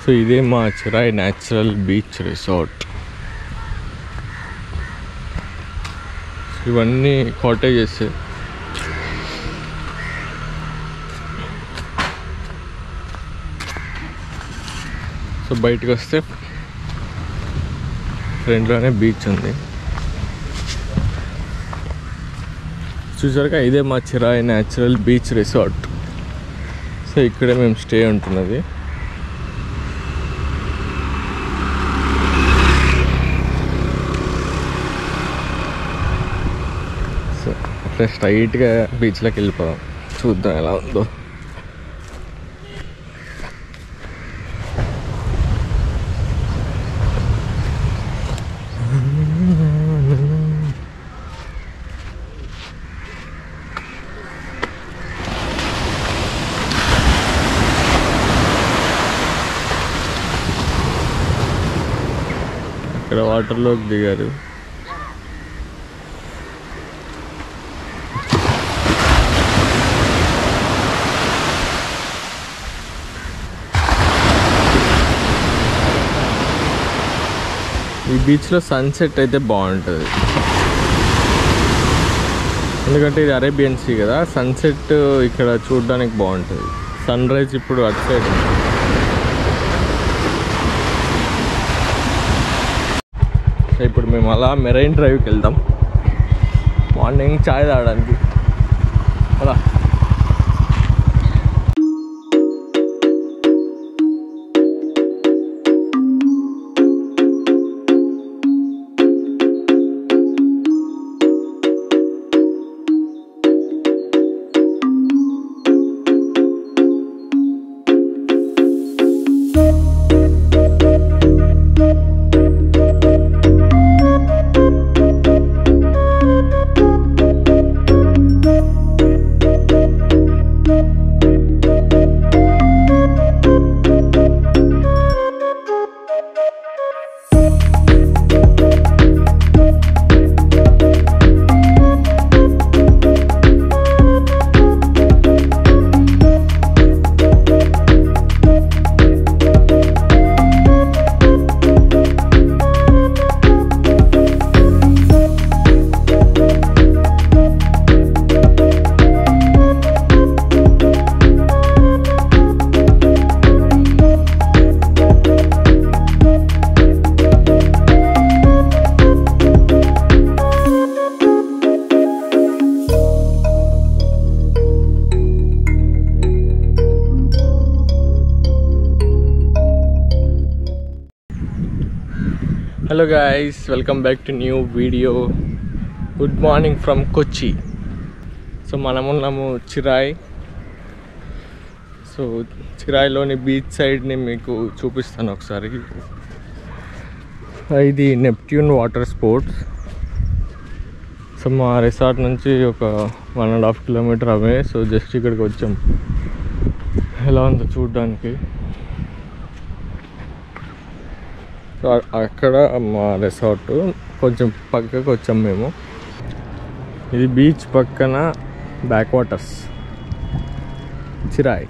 So ఇదే మా చిరాయి natural beach resort. ఇవన్నీ కాటేజెస్. సో బయటకు వస్తే ఫ్రంట్లోనే బీచ్ ఉంది. చూసారుగా ఇదే మా చిరాయి న్యాచురల్ బీచ్ రిసార్ట్. సో ఇక్కడే మేము స్టే ఉంటున్నది. సో అట్లా స్ట్రైట్గా బీచ్లోకి వెళ్ళిపోదాం, చూద్దాం ఎలా ఉందో. ఇక్కడ వాటర్లోకి దిగారు. ఈ బీచ్లో సన్సెట్ అయితే బాగుంటుంది, ఎందుకంటే ఇది అరేబియన్ సీ కదా. సన్సెట్ ఇక్కడ చూడడానికి బాగుంటుంది. సన్ రైజ్ ఇప్పుడు అటు సైడ్ ఉంటుంది. ఇప్పుడు మేము అలా మెరైన్ డ్రైవ్కి వెళ్దాం, మార్నింగ్ చాయ్ తాగడానికి అలా. Hello guys, welcome back to new video. Good morning from Kochi. So మనమున్నాము చిరాయ్. సో చిరాయ్లోని బీచ్ సైడ్ని మీకు చూపిస్తాను ఒకసారి. ఇది నెప్ట్యూన్ వాటర్ స్పోర్ట్స్. సో మా రిసార్ట్ నుంచి ఒక 1.5 కిలోమీటర్ అవే. సో జస్ట్ ఇక్కడికి వచ్చాం, ఎలా ఉందో చూడడానికి. సో అక్కడ మా రిసార్ట్ కొంచెం పక్కకు వచ్చాం మేము. ఇది బీచ్ పక్కన బ్యాక్ వాటర్స్ చిరాయ్.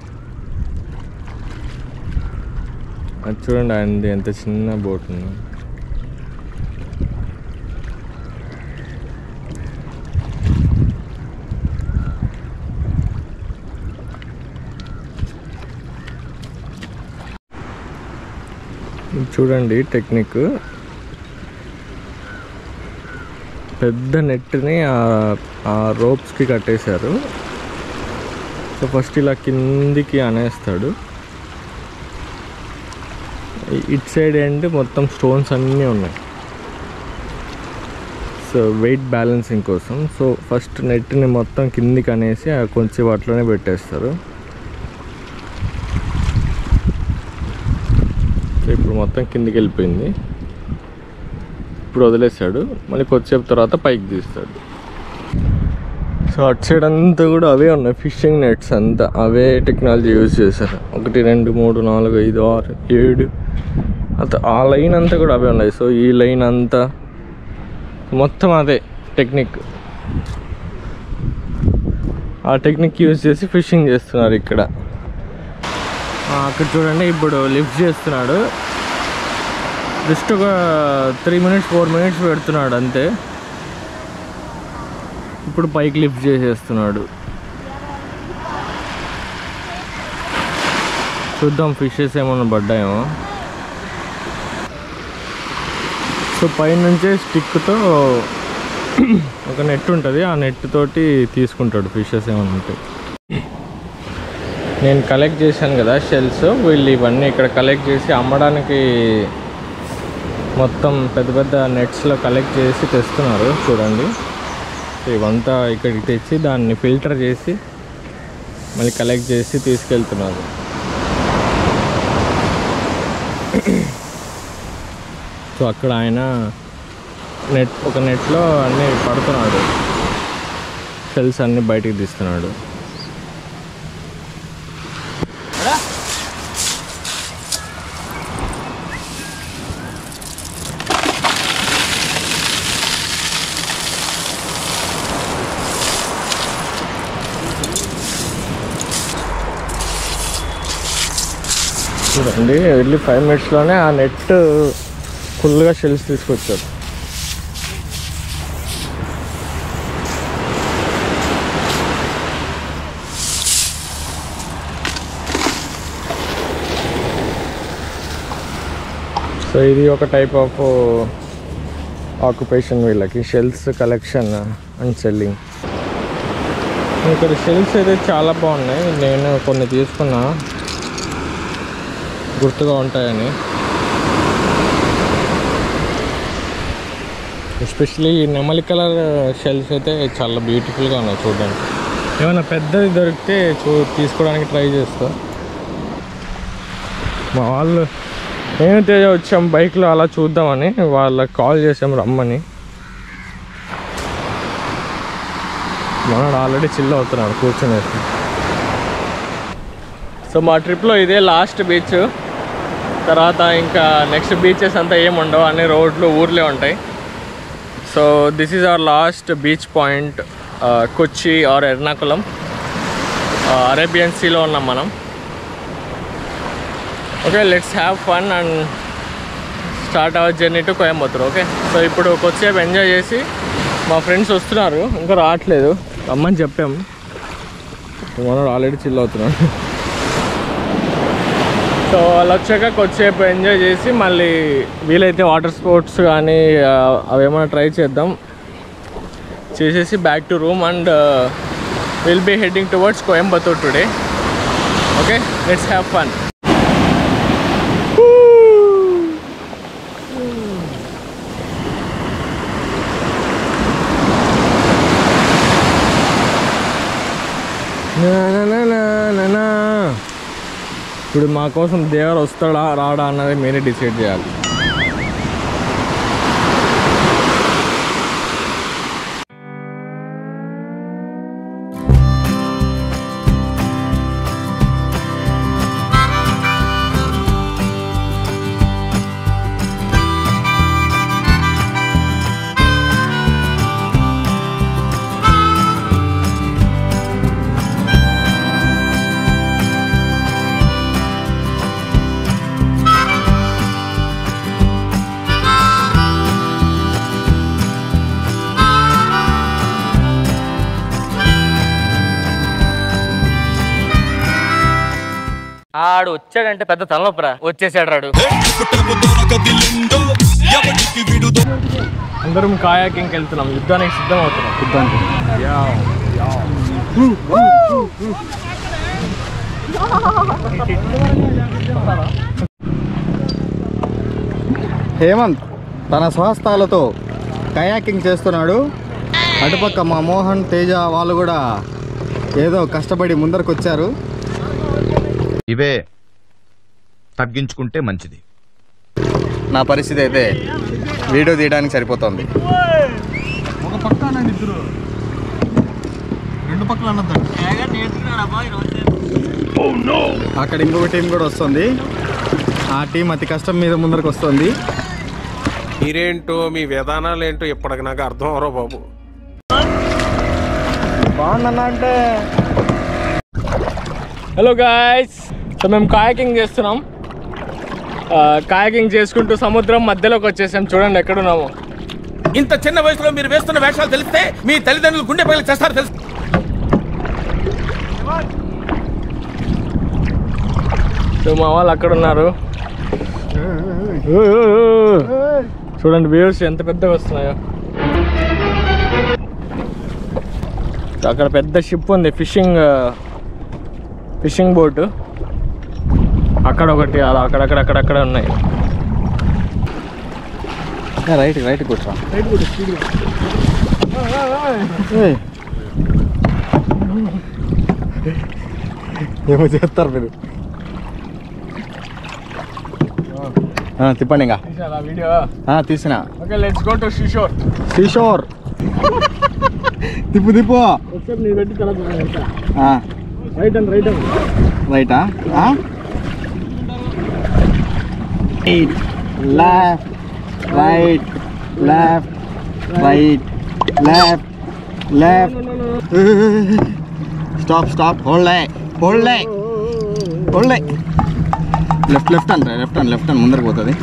అది చూడండి, ఆయనది ఎంత చిన్న బోట్ ఉంది. చూడండి టెక్నిక్. పెద్ద నెట్ని ఆ రోప్స్కి కట్టేశారు. సో ఫస్ట్ ఇలా కిందికి అనేస్తాడు. ఇట్ సైడ్ ఎండ్ మొత్తం స్టోన్స్ అన్నీ ఉన్నాయి. సో వెయిట్ బ్యాలెన్సింగ్ కోసం. సో ఫస్ట్ నెట్ని మొత్తం కిందికి అనేసి కొంచెం వాటిలోనే పెట్టేస్తారు. ఇప్పుడు మొత్తం కిందికి వెళ్ళిపోయింది. ఇప్పుడు వదిలేస్తాడు, మళ్ళీ కొద్దిసేపు తర్వాత పైకి తీస్తాడు. సో అటు సైడ్ అంతా కూడా అవే ఉన్నాయి, ఫిషింగ్ నెట్స్ అంతా అవే టెక్నాలజీ యూజ్ చేశారు. 1 2 3 4 5 6 7 అంతా ఆ లైన్ అంతా కూడా అవే ఉన్నాయి. సో ఈ లైన్ అంతా మొత్తం అదే టెక్నిక్. ఆ టెక్నిక్ యూజ్ చేసి ఫిషింగ్ చేస్తున్నారు ఇక్కడ. అక్కడ చూడండి, ఇప్పుడు లిఫ్ట్ చేస్తున్నాడు. జస్ట్ ఒక 3 minutes 4 minutes పెడుతున్నాడు అంతే. ఇప్పుడు పైకి లిఫ్ట్ చేసేస్తున్నాడు. చూద్దాం ఫిషెస్ ఏమైనా పడ్డాయేమో. సో పైనుంచే స్టిక్తో ఒక నెట్ ఉంటుంది, ఆ నెట్ తోటి తీసుకుంటాడు ఫిషెస్ ఏమైనా ఉంటాయి. నేను కలెక్ట్ చేశాను కదా షెల్స్, వీళ్ళు ఇవన్నీ ఇక్కడ కలెక్ట్ చేసి అమ్మడానికి మొత్తం పెద్ద పెద్ద నెట్స్లో కలెక్ట్ చేసి తెస్తున్నారు చూడండి. ఇవంతా ఇక్కడికి తెచ్చి దాన్ని ఫిల్టర్ చేసి మళ్ళీ కలెక్ట్ చేసి తీసుకెళ్తున్నారు. సో అక్కడ ఆయన ఒక నెట్లో అన్నీ పడుతున్నాడు, షెల్స్ అన్నీ బయటికి తీస్తున్నాడు. చూడండి, వెళ్ళి 5 minutesలోనే ఆ నెట్ ఫుల్గా షెల్స్ తీసుకొచ్చారు. సో ఇది ఒక టైప్ ఆఫ్ ఆక్యుపేషన్ వీళ్ళకి, షెల్స్ కలెక్షన్ అండ్ సెల్లింగ్. ఇక్కడ షెల్స్ అయితే చాలా బాగున్నాయి, నేను కొన్ని తీసుకున్నా గుర్తుగా ఉంటాయని. ఎస్పెషలీ నెమలి కలర్ షెల్స్ అయితే చాలా బ్యూటిఫుల్గా ఉన్నాయి చూడడానికి. ఏమైనా పెద్దది దొరికితే తీసుకోవడానికి ట్రై చేస్తా. మా వాళ్ళు నేను తేజ వచ్చాం బైక్లో అలా చూద్దామని, వాళ్ళకి కాల్ చేసాం రమ్మని. మనడు ఆల్రెడీ చిల్ అవుతున్నాడు కూర్చొనేసి. సో మా ట్రిప్లో ఇదే లాస్ట్ బీచ్, తర్వాత ఇంకా నెక్స్ట్ బీచెస్ అంతా ఏమి ఉండవు, అన్ని రోడ్లు ఊర్లే ఉంటాయి. So this is our last beach point, Kochi or Ernakulam. Arabian సీలో ఉన్నాం మనం. Okay, let's have fun and start our journey to Coimbatore. Okay, so ఇప్పుడు కొద్దిసేపు ఎంజాయ్ చేసి, మా ఫ్రెండ్స్ వస్తున్నారు ఇంకా రావట్లేదు, రమ్మని చెప్పాము. మనోడు ఆల్రెడీ చిల్ అవుతున్నాడు. సో వాళ్ళు వచ్చాక కొద్దిసేపు ఎంజాయ్ చేసి మళ్ళీ వీలైతే వాటర్ స్పోర్ట్స్ కానీ అవేమైనా ట్రై చేద్దాం, చేసేసి back to room and will be heading towards Coimbatore today. Okay, let's have fun. ఇప్పుడు మా కోసం దేవర్ వస్తాడా రాడా అన్నది మీరే డిసైడ్ చేయాలి. ఆడు వచ్చాడంటే పెద్ద తలనొప్పరా, వచ్చేసాడు రాడు. అందరం కాయాకింగ్కి వెళ్తున్నాం, యుద్ధానికి సిద్ధం అవుతున్నాం. యుద్ధానికి హేమంత్ తన స్వహస్తాలతో కయాకింగ్ చేస్తున్నాడు. అటుపక్క మా మోహన్ తేజ వాళ్ళు కూడా ఏదో కష్టపడి ముందరకు వచ్చారు. ఇవే తగ్గించుకుంటే మంచిది. నా పరిస్థితి అయితే వీడియో తీయడానికి సరిపోతుంది. ఒక పక్క ఇద్దరు రెండు పక్కల అన్నదండి. అక్కడ ఇంకొక టీం కూడా వస్తుంది, ఆ టీం అతి కష్టం మీద ముందరకు వస్తుంది. మీరేంటో మీ విధానాలు ఏంటో ఇప్పటికి నాకు అర్థం అవరో బాబు. బాగుందన్నా అంటే హలో గాయ్స్, సో మేము కాయాకింగ్ చేస్తున్నాం. కాయాకింగ్ చేసుకుంటూ సముద్రం మధ్యలోకి వచ్చేసాం. చూడండి ఎక్కడున్నాము. ఇంత చిన్న వయసులో మీరు వేస్తున్న వేషాలు తెలిస్తే మీ తల్లిదండ్రులు గుండె పగిలి చేస్తారు తెలుసు. సో మా వాళ్ళు అక్కడ ఉన్నారు. చూడండి వేవ్స్ ఎంత పెద్దగా వస్తున్నాయో. అక్కడ పెద్ద షిప్ ఉంది, ఫిషింగ్ బోట్. అక్కడ ఒకటి, అది అక్కడక్కడ ఉన్నాయి. రైట్ కూర్చో. ఏమో చేస్తారు మీరు. తిప్పండి ఇంకా. వీడియో తీసిన. Okay, let's go to seashore. తిప్పు. ఒకసారి నేను పెట్టి తర్వాత రైటా. left. Stop. Hold leg. Left and ముందరకు పోతుంది.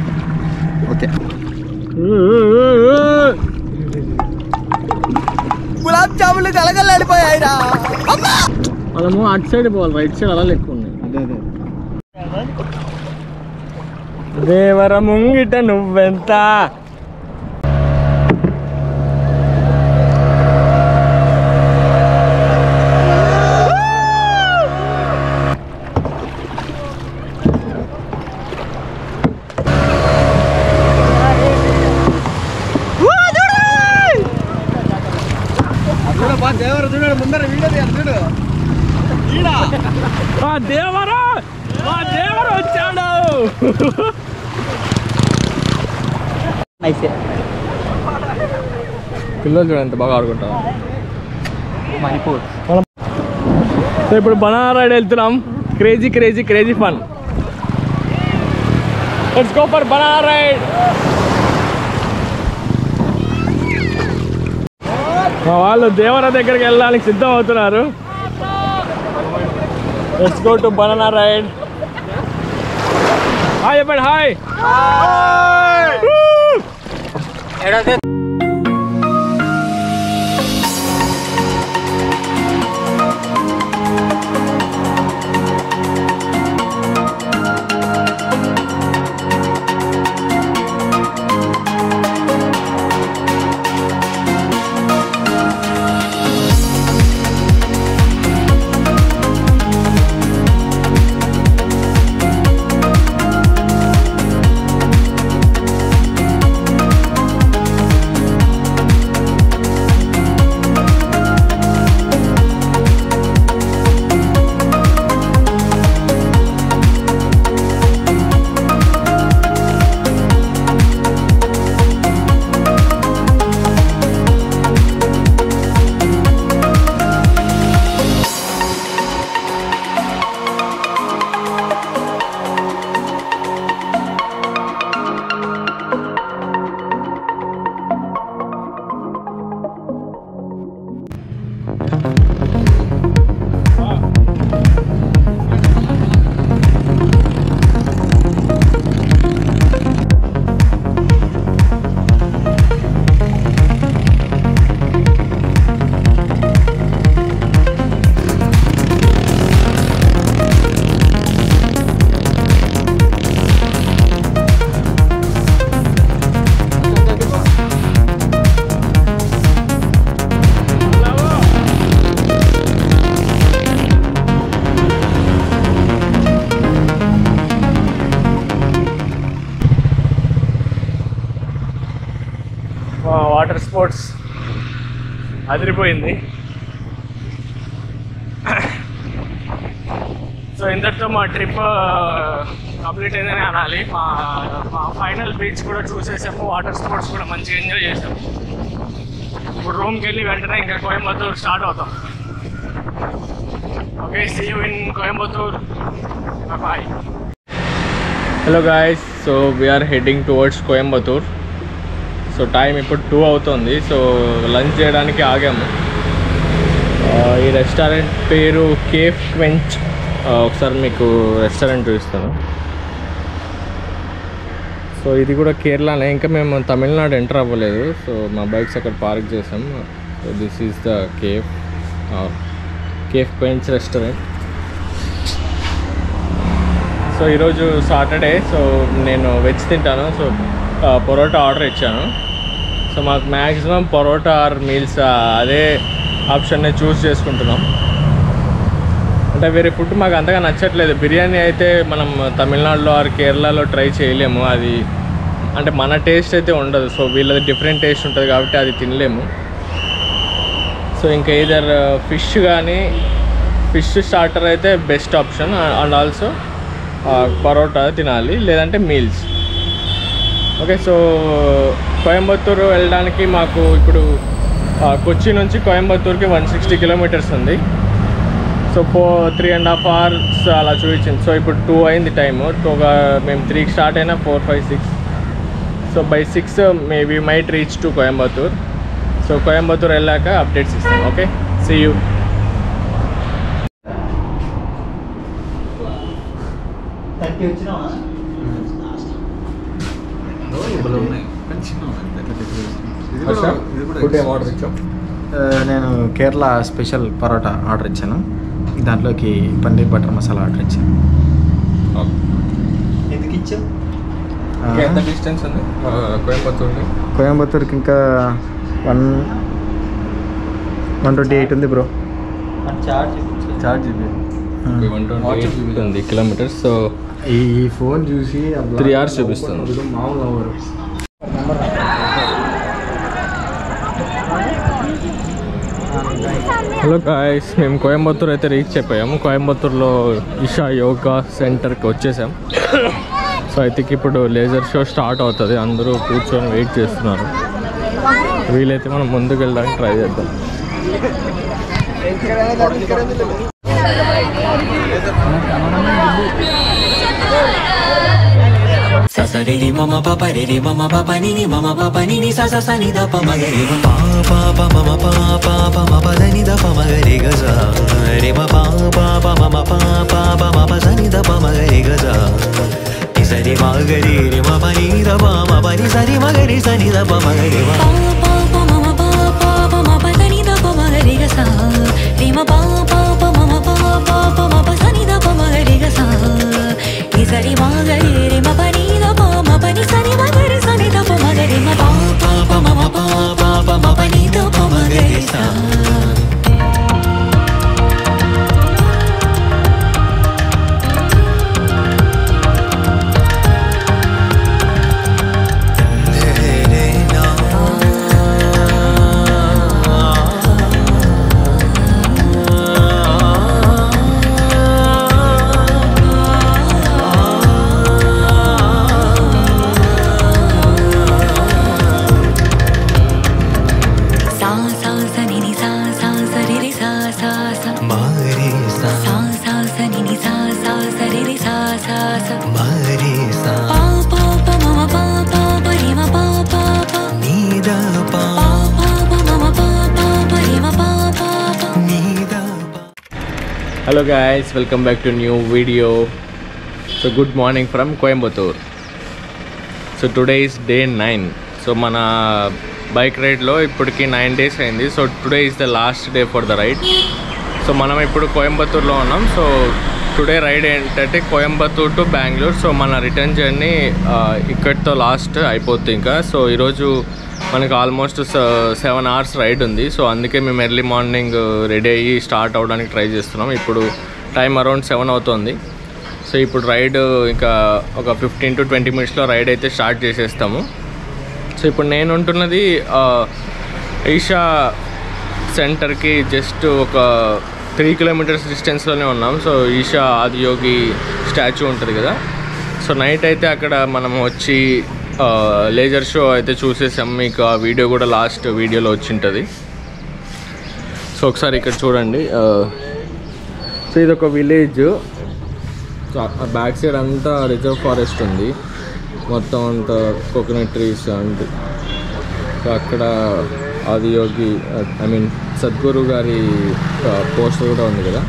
ఓకే. గులాబ్ జాములు కలగలాడిపోయాయిరా. మనము అటు సైడ్ పోవాలి, రైట్ సైడ్ అలా ఎక్కువ ఉన్నాయి. దేవర ముంగిట నువ్వెంత. దేవర చూడాడు ముందర వీడియో చూడు. దేవర వచ్చాడు. పిల్లలు చూడండి ఎంత బాగా ఆడుకుంటారు. సో ఇప్పుడు బనానా రైడ్ వెళ్తున్నాం. Crazy fun. Let's go for banana ride. మా వాళ్ళు దేవర దగ్గరికి వెళ్ళడానికి సిద్ధం అవుతున్నారు. Let's go to banana ride. Hi చెప్పండి. హాయ్. వాటర్ స్పోర్ట్స్ అదిరిపోయింది. సో ఇంతటితో మా ట్రిప్ కంప్లీట్ అయిందని అనాలి. మా ఫైనల్ బీచ్ కూడా చూసేసాము. వాటర్ స్పోర్ట్స్ కూడా మంచిగా ఎంజాయ్ చేసాము. ఇప్పుడు రూమ్కి వెళ్ళి వెంటనే ఇంకా కోయంబత్తూర్ స్టార్ట్ అవుతాం. Okay, see you in Coimbatore. Bye. Hello guys, so we're heading towards Coimbatore. So time ఇప్పుడు 2 అవుతుంది. సో లంచ్ చేయడానికి ఆగాము. ఈ రెస్టారెంట్ పేరు కేఫ్ క్వెంచ్ ఒకసారి మీకు రెస్టారెంట్ చూపిస్తాను. సో ఇది కూడా కేరళనే, ఇంకా మేము తమిళనాడు ఎంటర్ అవ్వలేదు. సో మా బైక్స్ అక్కడ పార్క్ చేసాం. So this is the cafe paints restaurant. So ఈరోజు సాటర్డే, సో నేను వెజ్ తింటాను. సో పరోటా ఆర్డర్ ఇచ్చాను. సో మాకు మ్యాక్సిమం పరోటా ఆర్ మీల్స్ అదే ఆప్షన్ని చూస్ చేసుకుంటున్నాం. అంటే వేరే ఫుడ్ మాకు అంతగా నచ్చట్లేదు. బిర్యానీ అయితే మనం తమిళనాడులో ఆర్ కేరళలో ట్రై చేయలేము. అది అంటే మన టేస్ట్ అయితే ఉండదు. సో వీళ్ళది డిఫరెంట్ టేస్ట్ ఉంటుంది కాబట్టి అది తినలేము. సో ఇంకా ఇదర్ ఫిష్ కానీ, ఫిష్ స్టార్టర్ అయితే best option. And also parotta తినాలి, లేదంటే మీల్స్. ఓకే, సో కోయంబత్తూరు వెళ్ళడానికి మాకు ఇప్పుడు కొచ్చి నుంచి కోయంబత్తూరుకి 160 కిలోమీటర్స్ ఉంది. సో 3.5 hours అలా చూపించింది. సో ఇప్పుడు 2 అయింది టైము. మేము 3కి స్టార్ట్ అయినా 4, 5, 6. So by 6 we might reach to Coimbatore. So Coimbatore వెళ్ళాక అప్డేట్స్ ఇస్తాం. Okay, see you. ఫుడ్ ఏం ఆర్డర్ ఇచ్చాం? నేను కేరళ స్పెషల్ పరోటా ఆర్డర్ ఇచ్చాను. దాంట్లోకి పన్నీర్ బటర్ మసాలా ఆర్డర్ ఇచ్చాను. ఎందుకు ఇచ్చావు? ఎంత డిస్టెన్స్ ఉంది కోయంబత్తూర్కి? కోయంబత్తూర్కి ఇంకా 128 ఉంది బ్రో. చార్జ్ 128 ఉంది కిలోమీటర్స్. సో ఈ ఫోన్ చూసి 3 hours చూపిస్తుంది. మామూలు అవ్వరు. హలో గాయ్స్, మేము కోయంబత్తూర్ అయితే రీచ్ అయిపోయాము. కోయంబత్తూర్లో ఇషా యోగా సెంటర్కి వచ్చేసాం. సో అయితే ఇప్పుడు లేజర్ షో స్టార్ట్ అవుతుంది. అందరూ కూర్చొని వెయిట్ చేస్తున్నారు. వీలైతే మనం ముందుకు వెళ్ళడానికి ట్రై చేద్దాం. Sasariri mama papa riri mama papa nini mama papa nini sa sa sa ni da pa ma re ma pa pa mama pa ma pa da ni da pa ma re ga za re ma pa mama pa ma pa sa ni da pa ma re ga za ni sa re ma ga re ma pa ni da pa ma pa ni sa re ma ga re sa ni da pa ma re ma pa mama pa ma pa da ni da pa ma re ga sa re ma pa mama pa ma pa sa ni da pa ma re ga sa ni sa re ma ga re ma pa ni da pa ma pa ni sa re ma ga re sa ni da pa ma re ma pa mama pa ma pa ni da pa ma re sa. Hello guys, welcome back to new video. So good morning from Coimbatore. So today is day 9. So mana bike ride lo ippudiki 9 days ayindi. So today is the last day for the ride. So manam ippudu Coimbatore lo unnam. So today ride entante Coimbatore to Bangalore. So mana return journey ikkadto last అయిపోతుంది ఇంకా. So ఈరోజు మనకు almost 7 hours ride ఉంది. So అందుకే మేము early morning ready అయ్యి start అవ్వడానికి try చేస్తున్నాం. ఇప్పుడు టైం అరౌండ్ 7 అవుతుంది. సో ఇప్పుడు రైడ్ ఇంకా ఒక 15 to 20 minutesలో రైడ్ అయితే స్టార్ట్ చేసేస్తాము. సో ఇప్పుడు నేను ఉంటున్నది ఈషా సెంటర్కి జస్ట్ ఒక 3 kilometers డిస్టెన్స్లోనే ఉన్నాం. సో ఈషా ఆదియోగి స్టాచ్యూ ఉంటుంది కదా. సో నైట్ అయితే అక్కడ మనం వచ్చి లేజర్ షో అయితే చూసేసాం. మీకు ఆ వీడియో కూడా లాస్ట్ వీడియోలో వచ్చింటుంది. సో ఒకసారి ఇక్కడ చూడండి. సో ఇది ఒక విలేజ్. సో ఆ బ్యాక్ సైడ్ అంతా రిజర్వ్ ఫారెస్ట్ ఉంది. మొత్తం అంతా కోకోనట్ ట్రీస్ అండ్ సో అక్కడ ఆదియోగి సద్గురు గారి పోస్టర్ కూడా ఉంది కదా.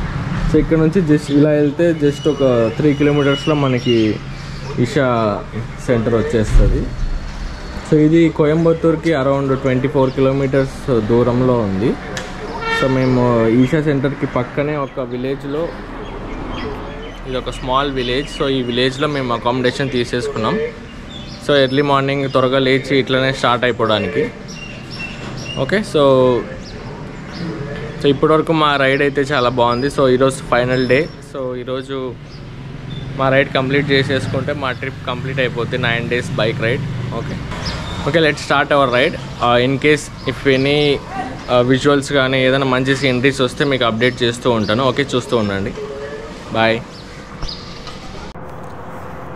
సో ఇక్కడ నుంచి జస్ట్ ఇలా వెళ్తే జస్ట్ ఒక 3 కిలోమీటర్స్లో మనకి ఈషా సెంటర్ వచ్చేస్తుంది. సో ఇది కోయంబత్తూర్కి అరౌండ్ 24 కిలోమీటర్స్ దూరంలో ఉంది. సో మేము ఈషా సెంటర్కి పక్కనే ఒక విలేజ్లో, ఇది ఒక స్మాల్ విలేజ్. సో ఈ విలేజ్లో మేము అకామిడేషన్ తీసేసుకున్నాం. సో ఎర్లీ మార్నింగ్ త్వరగా లేచి ఇట్లనే స్టార్ట్ అయిపోవడానికి. ఓకే, సో ఇప్పటివరకు మా రైడ్ అయితే చాలా బాగుంది. సో ఈరోజు ఫైనల్ డే. సో ఈరోజు మా రైడ్ కంప్లీట్ చేసేసుకుంటే మా ట్రిప్ కంప్లీట్ అయిపోతుంది, 9 days bike ride. Okay let start our ride. In case if any visuals కానీ ఏదైనా మంచి సీనరీస్ వస్తే మీకు అప్డేట్ చేస్తూ ఉంటాను. ఓకే, చూస్తూ ఉండండి. Bye.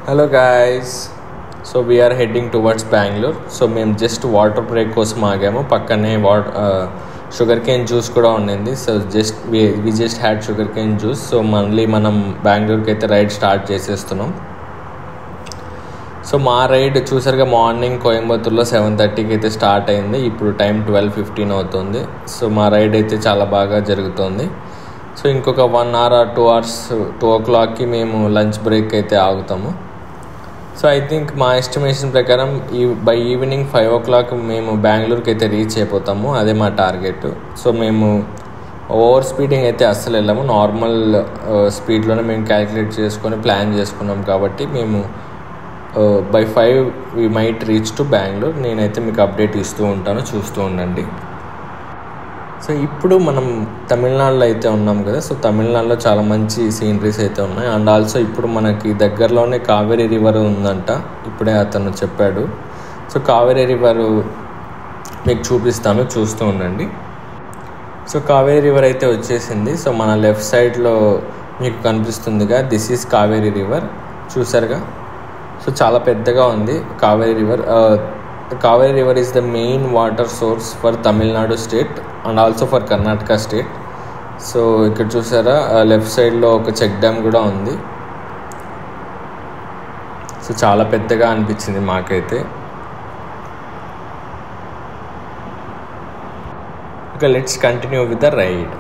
Hello guys, so we're heading towards Bengaluru. So మేము జస్ట్ వాటర్ బ్రేక్ కోసం ఆగాము. పక్కనే షుగర్ కేన్ జ్యూస్ కూడా ఉండింది. So we just had sugar cane juice. So మళ్ళీ మనం బెంగళూరుకి అయితే రైడ్ స్టార్ట్ చేసేస్తున్నాం. సో మా రైడ్ చూసారుగా, మార్నింగ్ కోయంబత్తూర్లో 7:30కి అయితే స్టార్ట్ అయింది. ఇప్పుడు టైం 12:15 అవుతుంది. సో మా రైడ్ అయితే చాలా బాగా జరుగుతుంది. సో ఇంకొక 1 hour or 2 hours 2 o'clockకి మేము లంచ్ బ్రేక్ అయితే ఆగుతాము. సో ఐ థింక్ మా ఎస్టిమేషన్ ప్రకారం బై ఈవినింగ్ 5 o'clock మేము బెంగళూరుకి అయితే రీచ్ అయిపోతాము. అదే మా టార్గెట్. సో మేము ఓవర్ స్పీడింగ్ అయితే అస్సలు వెళ్ళాము. నార్మల్ స్పీడ్లోనే మేము క్యాలిక్యులేట్ చేసుకొని ప్లాన్ చేసుకున్నాం. కాబట్టి మేము by 5 we might reach to Bengaluru. నేనైతే మీకు అప్డేట్ ఇస్తూ ఉంటాను, చూస్తూ ఉండండి. సో ఇప్పుడు మనం తమిళనాడులో అయితే ఉన్నాం కదా. సో తమిళనాడులో చాలా మంచి సీనరీస్ అయితే ఉన్నాయి. అండ్ ఆల్సో ఇప్పుడు మనకి దగ్గరలోనే కావేరీ రివర్ ఉందంట, ఇప్పుడే అతను చెప్పాడు. సో కావేరీ రివర్ మీకు చూపిస్తాను, చూస్తూ ఉండండి. సో కావేరీ రివర్ అయితే వచ్చేసింది. సో మన లెఫ్ట్ సైడ్లో మీకు కనిపిస్తుందిగా, దిస్ ఈజ్ కావేరీ రివర్. చూసారుగా, సో చాలా పెద్దగా ఉంది Kaveri river. Kaveri river is the main water source for Tamil Nadu state and also for Karnataka state. So ఇక్కడ చూసారా, లెఫ్ట్ సైడ్లో ఒక చెక్ డ్యామ్ కూడా ఉంది. సో చాలా పెద్దగా అనిపించింది మాకైతే. Okay, let's continue with the ride.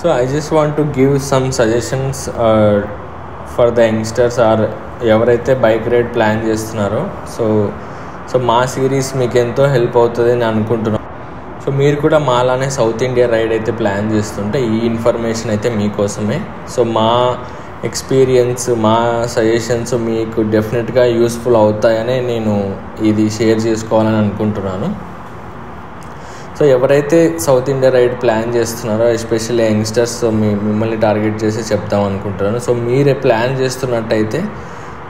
So I just want to give some suggestions for the youngsters or ఎవరైతే బైక్ రైడ్ ప్లాన్ చేస్తున్నారో. సో మా సిరీస్ మీకు ఎంతో హెల్ప్ అవుతుంది అని అనుకుంటున్నాను. సో మీరు కూడా మాలానే సౌత్ ఇండియా రైడ్ అయితే ప్లాన్ చేస్తుంటే ఈ ఇన్ఫర్మేషన్ అయితే మీకోసమే. సో మా ఎక్స్పీరియన్స్, మా సజెషన్స్ మీకు డెఫినెట్గా యూస్ఫుల్ అవుతాయని నేను ఇది షేర్ చేసుకోవాలని అనుకుంటున్నాను. సో ఎవరైతే సౌత్ ఇండియా రైడ్ ప్లాన్ చేస్తున్నారో, ఎస్పెషల్లీ యంగ్స్టర్స్, సో మిమ్మల్ని టార్గెట్ చేసి చెప్తాం అనుకుంటున్నాను. సో మీరే ప్లాన్ చేస్తున్నట్టయితే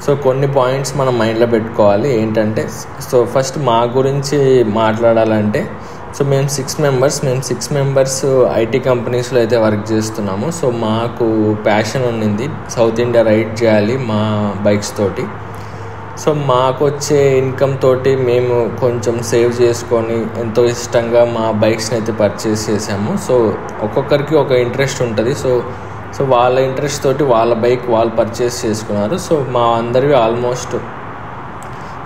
సో కొన్ని పాయింట్స్ మనం మైండ్లో పెట్టుకోవాలి. ఏంటంటే, సో ఫస్ట్ మా గురించి మాట్లాడాలంటే, సో మేము 6 మెంబర్స్ ఐటీ కంపెనీస్లో అయితే వర్క్ చేస్తున్నాము. సో మాకు ప్యాషన్ ఉండింది సౌత్ ఇండియా రైడ్ చేయాలి మా బైక్స్ తోటి. సో మాకు వచ్చే ఇన్కమ్ తోటి మేము కొంచెం సేవ్ చేసుకొని ఎంతో ఇష్టంగా మా బైక్స్ని అయితే పర్చేస్ చేసాము. సో ఒక్కొక్కరికి ఒక ఇంట్రెస్ట్ ఉంటుంది. సో వాళ్ళ ఇంట్రెస్ట్ తోటి వాళ్ళ బైక్ వాళ్ళు పర్చేస్ చేసుకున్నారు. సో మా అందరివి ఆల్మోస్ట్,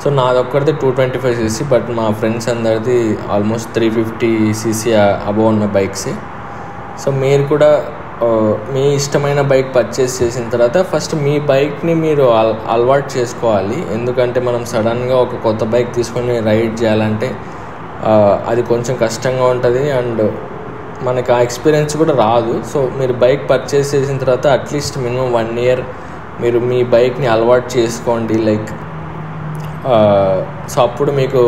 సో నాదొక్కడిది 225cc, బట్ మా ఫ్రెండ్స్ అందరిది ఆల్మోస్ట్ 350cc అబోవ్ ఉన్న బైక్సే. సో మీరు కూడా మీ ఇష్టమైన బైక్ పర్చేస్ చేసిన తర్వాత ఫస్ట్ మీ బైక్ని మీరు అలవాటు చేసుకోవాలి. ఎందుకంటే మనం సడన్గా ఒక కొత్త బైక్ తీసుకొని రైడ్ చేయాలంటే అది కొంచెం కష్టంగా ఉంటుంది అండ్ మనకి ఆ ఎక్స్పీరియన్స్ కూడా రాదు. సో మీరు బైక్ పర్చేస్ చేసిన తర్వాత అట్లీస్ట్ మినిమం 1 year మీరు మీ బైక్ని అలవాటు చేసుకోండి. సో అప్పుడు మీకు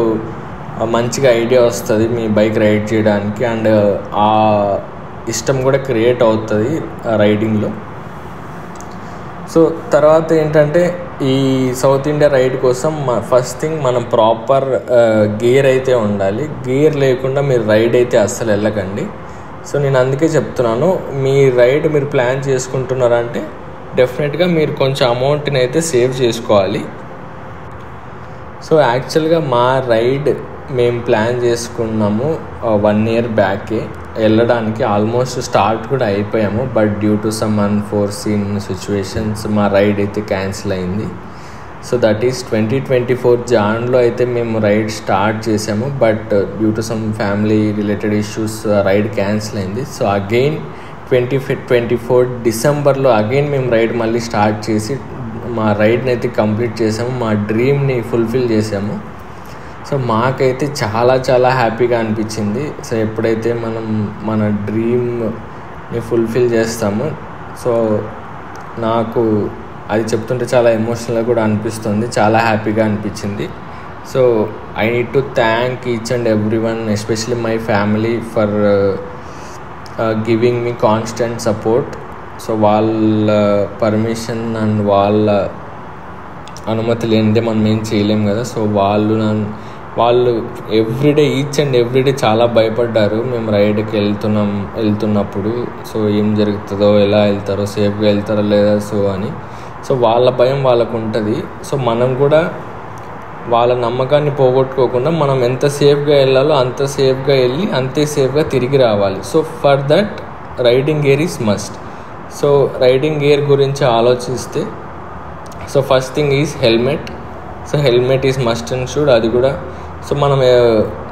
మంచిగా ఐడియా వస్తుంది మీ బైక్ రైడ్ చేయడానికి అండ్ ఆ ఇష్టం కూడా క్రియేట్ అవుతుంది రైడింగ్లో. సో తర్వాత ఏంటంటే, ఈ సౌత్ ఇండియా రైడ్ కోసం ఫస్ట్ థింగ్ మనం ప్రాపర్ గేర్ అయితే ఉండాలి. గేర్ లేకుండా మీరు రైడ్ అయితే అస్సలు వెళ్ళకండి. సో నేను అందుకే చెప్తున్నాను, మీ రైడ్ మీరు ప్లాన్ చేసుకుంటున్నారంటే డెఫినెట్గా మీరు కొంచెం అమౌంట్ని అయితే సేవ్ చేసుకోవాలి. సో యాక్చువల్గా మా రైడ్ మేము ప్లాన్ చేసుకున్నాము 1 year బ్యాకే వెళ్ళడానికి. ఆల్మోస్ట్ స్టార్ట్ కూడా అయిపోయాము, but due to some unforeseen situations మా రైడ్ అయితే క్యాన్సిల్ అయింది. సో దట్ ఈస్ 2024 జాన్లో అయితే మేము రైడ్ స్టార్ట్ చేసాము, but due to some family related issues ride cancel అయింది. సో అగైన్ 2024 డిసెంబర్లో అగైన్ మేము రైడ్ మళ్ళీ స్టార్ట్ చేసి మా రైడ్ని అయితే కంప్లీట్ చేసాము, మా డ్రీమ్ని ఫుల్ఫిల్ చేసాము. సో మాకైతే చాలా చాలా హ్యాపీగా అనిపించింది. సో ఎప్పుడైతే మనం మన డ్రీమ్ని ఫుల్ఫిల్ చేస్తామో సో నాకు అది చెప్తుంటే చాలా ఎమోషనల్గా కూడా అనిపిస్తుంది, చాలా హ్యాపీగా అనిపించింది. So I need to thank each and every one, especially my family for giving me constant support. So వాళ్ళ పర్మిషన్ అండ్ వాళ్ళ అనుమతి లేనిదే మనం ఏం చేయలేము కదా. సో వాళ్ళు ఎవ్రీడే ఈచ్ అండ్ ఎవ్రీడే చాలా భయపడ్డారు మేము రైడ్కి వెళ్తున్నప్పుడు. సో ఏం జరుగుతుందో, ఎలా వెళ్తారో, సేఫ్గా వెళ్తారో లేదా సో అని. సో వాళ్ళ భయం వాళ్ళకు ఉంటుంది. సో మనం కూడా వాళ్ళ నమ్మకాన్ని పోగొట్టుకోకుండా మనం ఎంత సేఫ్గా వెళ్ళాలో అంత సేఫ్గా వెళ్ళి అంతే సేఫ్గా తిరిగి రావాలి. So for that riding gear is must. So riding gear గురించి ఆలోచిస్తే so first thing is helmet. So helmet is must and should. అది కూడా సో మనం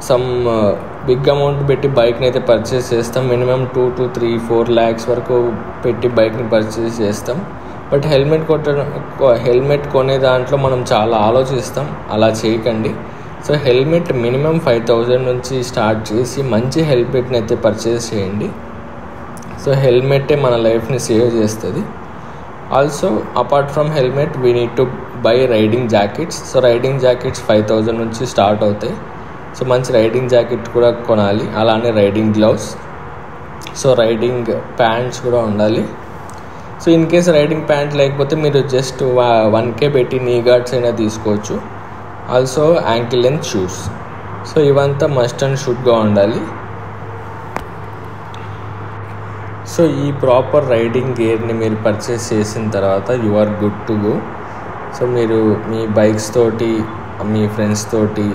సమ్ బిగ్ అమౌంట్ పెట్టి బైక్ని అయితే పర్చేస్ చేస్తాం, మినిమం 2 to 3, 4 lakhs వరకు పెట్టి బైక్ని పర్చేస్ చేస్తాం. బట్ హెల్మెట్ కొనే దాంట్లో మనం చాలా ఆలోచిస్తాం, అలా చేయకండి. సో హెల్మెట్ మినిమం 5,000 నుంచి స్టార్ట్ చేసి మంచి హెల్మెట్ని అయితే పర్చేస్ చేయండి. సో హెల్మెటే మన లైఫ్ని సేవ్ చేస్తుంది. Also apart from helmet we need to buy riding jackets. So riding jackets 5,000 నుంచి స్టార్ట్ అవుతాయి. సో మంచి రైడింగ్ జాకెట్ కూడా కొనాలి. అలానే riding gloves, so riding pants కూడా ఉండాలి. So in case riding pant లేకపోతే మీరు జస్ట్ 1K పెట్టి నీ గార్డ్స్ అయినా తీసుకోవచ్చు. Also ankle length shoes. So ఇవంతా మస్ట్ అండ్ షుడ్గా ఉండాలి. సో ఈ ప్రాపర్ రైడింగ్ గేర్ని మీరు పర్చేస్ చేసిన తర్వాత you are good to go. So మీరు మీ బైక్స్ తోటి, మీ ఫ్రెండ్స్ తోటి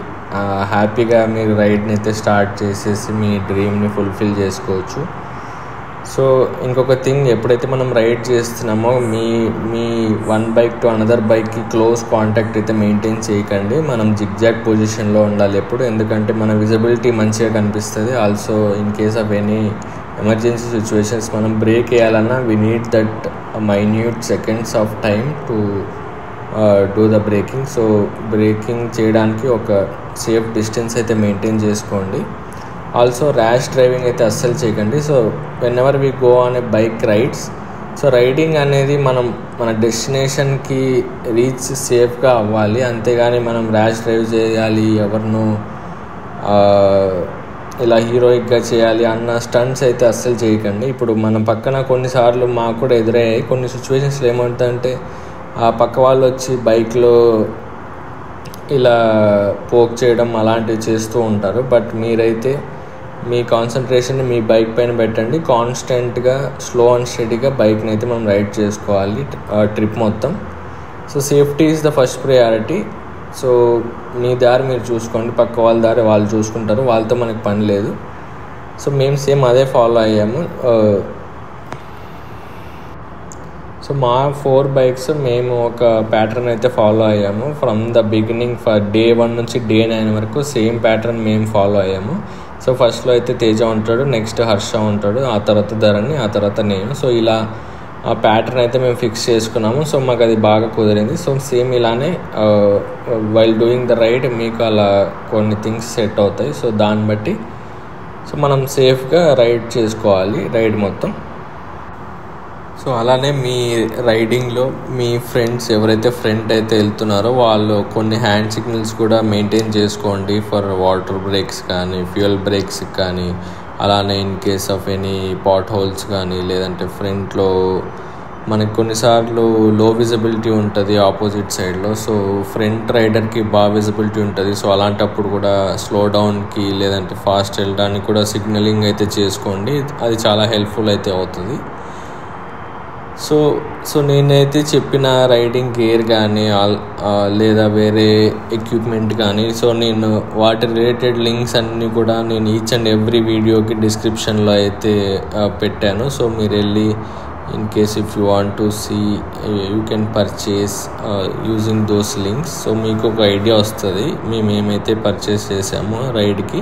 హ్యాపీగా మీరు రైడ్ని అయితే స్టార్ట్ చేసేసి మీ డ్రీమ్ని ఫుల్ఫిల్ చేసుకోవచ్చు. సో ఇంకొక థింగ్, ఎప్పుడైతే మనం రైడ్ చేస్తున్నామో మీ వన్ బైక్ టు అనదర్ బైక్కి క్లోజ్ కాంటాక్ట్ అయితే మెయింటైన్ చేయకండి. మనం జిగ్జాగ్ పొజిషన్లో ఉండాలి ఎప్పుడు, ఎందుకంటే మన విజిబిలిటీ మంచిగా కనిపిస్తుంది. Also in case of any emergency situations మనం బ్రేక్ వేయాలన్నా we need that minute seconds of time to do the braking. So braking చేయడానికి ఒక సేఫ్ డిస్టెన్స్ అయితే మెయింటైన్ చేసుకోండి. ఆల్సో ర్యాష్ డ్రైవింగ్ అయితే అస్సలు చేయకండి. So whenever we go on a bike rides, so riding అనేది మన డెస్టినేషన్కి రీచ్ సేఫ్గా అవ్వాలి, అంతేగాని మనం ర్యాష్ డ్రైవ్ చేయాలి, ఎవరినో ఇలా హీరోయిక్గా చేయాలి అన్న స్టంట్స్ అయితే అస్సలు చేయకండి. ఇప్పుడు మన పక్కన కొన్నిసార్లు మాకు కూడా ఎదురయ్యాయి కొన్ని సిచ్యువేషన్స్లో. ఏమంటుందంటే ఆ పక్క వాళ్ళు వచ్చి బైక్లో ఇలా పోక్ చేయడం అలాంటివి చేస్తూ ఉంటారు. బట్ మీరైతే మీ కాన్సన్ట్రేషన్ మీ బైక్ పైన పెట్టండి. కాన్స్టెంట్గా స్లో అండ్ స్టడీగా బైక్ని అయితే మనం రైడ్ చేసుకోవాలి ట్రిప్ మొత్తం. So safety is the first priority. So మీ దారి మీరు చూసుకోండి, పక్క వాళ్ళ దారి వాళ్ళు చూసుకుంటారు, వాళ్ళతో మనకు పని లేదు. సో మేము సేమ్ అదే ఫాలో అయ్యాము. సో మా 4 బైక్స్ మేము ఒక ప్యాటర్న్ అయితే ఫాలో అయ్యాము. ఫ్రమ్ ద బిగినింగ్ Day 1 నుంచి Day 9 వరకు సేమ్ ప్యాటర్న్ మేము ఫాలో అయ్యాము. సో ఫస్ట్లో అయితే తేజ ఉంటాడు, నెక్స్ట్ హర్ష ఉంటాడు, ఆ తర్వాత ధరణి, ఆ తర్వాత నేను. సో ఇలా ఆ ప్యాటర్న్ అయితే మేము ఫిక్స్ చేసుకున్నాము. సో మాకు అది బాగా కుదిరింది. సో సేమ్ ఇలానే వైల్ డూయింగ్ ద రైడ్ మీకు అలా కొన్ని థింగ్స్ సెట్ అవుతాయి. సో దాన్ని బట్టి సో మనం సేఫ్గా రైడ్ చేసుకోవాలి రైడ్ మొత్తం. సో అలానే మీ రైడింగ్లో మీ ఫ్రెండ్స్ ఎవరైతే ఫ్రంట్ అయితే వెళ్తున్నారో వాళ్ళు కొన్ని హ్యాండ్ సిగ్నల్స్ కూడా మెయింటైన్ చేసుకోండి ఫర్ వాటర్ బ్రేక్స్ కానీ ఫ్యూయల్ బ్రేక్స్ కానీ. అలానే in case of any potholes కానీ, లేదంటే ఫ్రంట్లో మనకి కొన్నిసార్లు లో విజిబిలిటీ ఉంటుంది ఆపోజిట్ సైడ్లో. సో ఫ్రంట్ రైడర్కి బాగా విజిబిలిటీ ఉంటుంది. సో అలాంటప్పుడు కూడా స్లో డౌన్కి లేదంటే ఫాస్ట్ వెళ్ళడానికి కూడా సిగ్నలింగ్ అయితే చేసుకోండి, అది చాలా హెల్ప్ఫుల్ అయితే అవుతుంది. సో నేనైతే చెప్పిన రైడింగ్ గేర్ కానీ లేదా వేరే ఎక్విప్మెంట్ కానీ సో నేను వాటి రిలేటెడ్ లింక్స్ అన్నీ కూడా నేను ఈచ్ అండ్ ఎవ్రీ వీడియోకి డిస్క్రిప్షన్లో అయితే పెట్టాను. సో మీరు వెళ్ళి in case if you want to see you can purchase using those links. So మీకు ఒక ఐడియా వస్తుంది మేము ఏమైతే పర్చేస్ చేసామో రైడ్కి.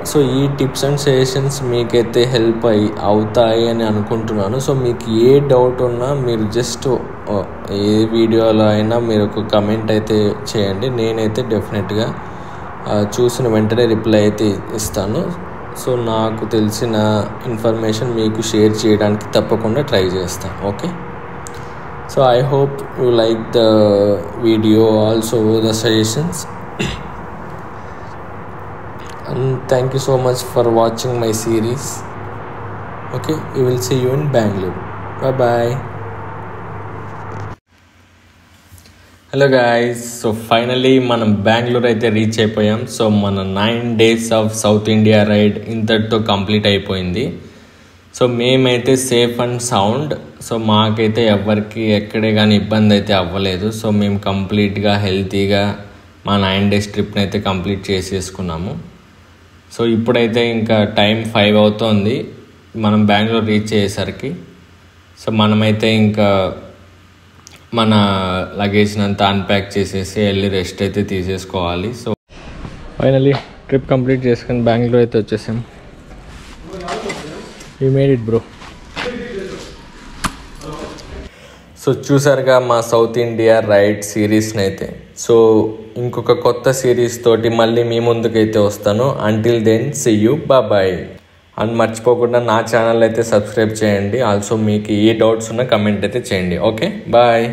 సో ఈ టిప్స్ అండ్ సజెషన్స్ మీకైతే హెల్ప్ అవుతాయి అని అనుకుంటున్నాను. సో మీకు ఏ డౌట్ ఉన్నా మీరు జస్ట్ ఏ వీడియోలో అయినా మీరు ఒక కమెంట్ అయితే చేయండి. నేనైతే డెఫినెట్గా చూసిన వెంటనే రిప్లై అయితే ఇస్తాను. సో నాకు తెలిసిన ఇన్ఫర్మేషన్ మీకు షేర్ చేయడానికి తప్పకుండా ట్రై చేస్తాను. Okay, so I hope you like the video, also the suggestions. And thank you so much for watching my series. Okay, we will see you in Bangalore. Bye bye. Hello guys, so finally మనం బెంగళూరు అయితే reach అయిపోయాం. So మన 9 days of south India ride ఇంతటితో complete అయిపోయింది. So మేమైతే safe and sound, so మాకైతే ఎవరికి ఎక్కడే కానీ ఇబ్బంది అయితే అవ్వలేదు. సో మేము కంప్లీట్గా హెల్తీగా మా 9 days ట్రిప్ని అయితే కంప్లీట్ చేసేసుకున్నాము. సో ఇప్పుడైతే ఇంకా టైం 5 అవుతోంది మనం బెంగళూరు రీచ్ అయ్యేసరికి. సో మనమైతే ఇంకా మన లగేజ్ని అంతా అన్ప్యాక్ చేసేసి వెళ్ళి రెస్ట్ అయితే తీసేసుకోవాలి. సో ఫైనలీ ట్రిప్ కంప్లీట్ చేసుకొని బెంగళూరు అయితే వచ్చేసాం. You made it bro. So చూసారుగా మా సౌత్ ఇండియా రైడ్ సిరీస్ని అయితే. సో ఇంకొక కొత్త సిరీస్ తోటి మళ్ళీ మీ ముందుకైతే వస్తాను. Until then see you, bye. And మర్చిపోకుండా నా ఛానల్ అయితే సబ్స్క్రైబ్ చేయండి. ఆల్సో మీకు ఏ డౌట్స్ ఉన్నా కమెంట్ అయితే చేయండి. Okay, bye.